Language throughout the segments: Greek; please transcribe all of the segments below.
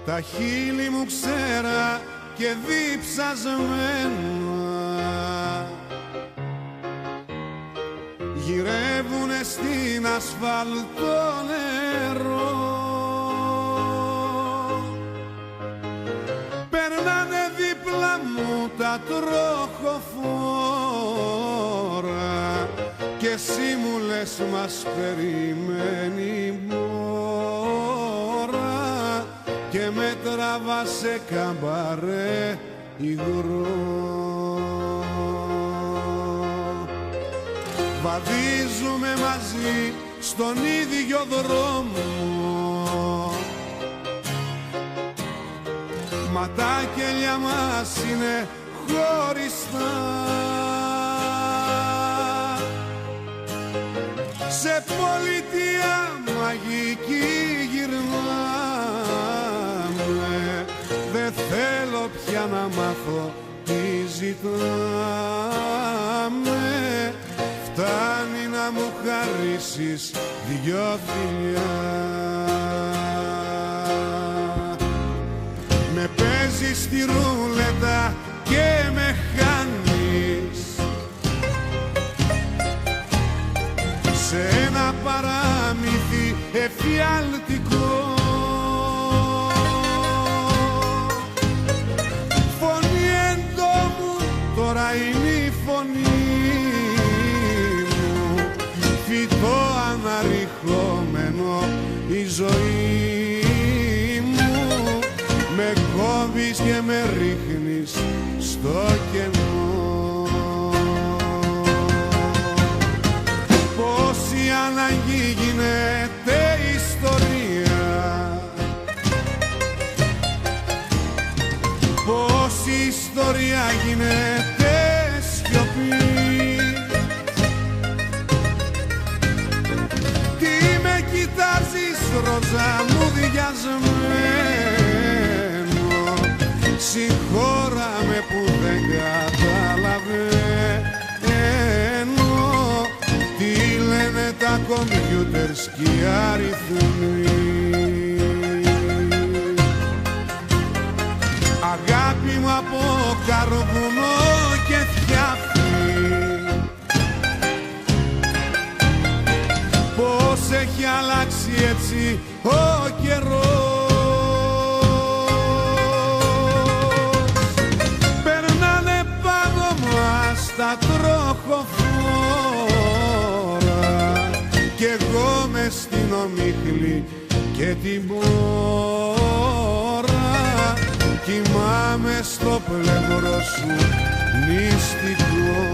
τα χείλη μου ξέρα και διψασμένα γυρεύουνε στην ασφαλτό νερό. Περνάνε δίπλα μου τα τροχοφόρα και εσύ μου λες μας περιμένει μόρα και με τραβά σε καμπαρέ υγρό. Βαδίζουμε μαζί στον ίδιο δρόμο, μα τα κελιά μας είναι χωριστά. Σε πολιτεία μαγική γυρνάμε, δεν θέλω πια να μάθω τι ζητάμε. Φτάνει να μου χαρίσεις δυο φιλιά. Με παίζεις στη ρούλετα και με χάνεις σε ένα παράμυθι εφιαλτικό. Φωνή εντόμου τώρα είναι η φωνή μου, φυτό αναρριχόμενο η ζωή μου. Με κόβεις και με ρίχνεις στο κενό. Πόση ανάγκη γίνεται ιστορία, πόση ιστορία γίνεται σιωπή. Τι με κοιτάζεις ρόζα μου διασμένο, συγχώραμε που δεν καταλαβαίνω τι λένε τα κομπιούτερς κι οι αριθμοί. Αγάπη μου από καρβουνό και φτιάχνει, πώς έχει αλλάξει έτσι ο καιρός. Τα τροχοφόρα κι εγώ μες στην ομίχλη και την μπόρα κοιμάμαι στο πλευρό σου μυστικός.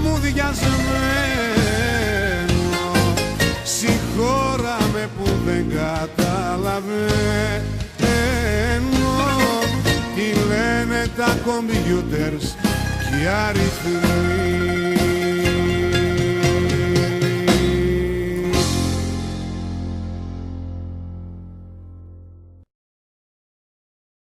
Μου διασμένο, συγχώραμε που δεν καταλαβαίνω τι λένε τα κομπιούτερς κι οι αριθμοί.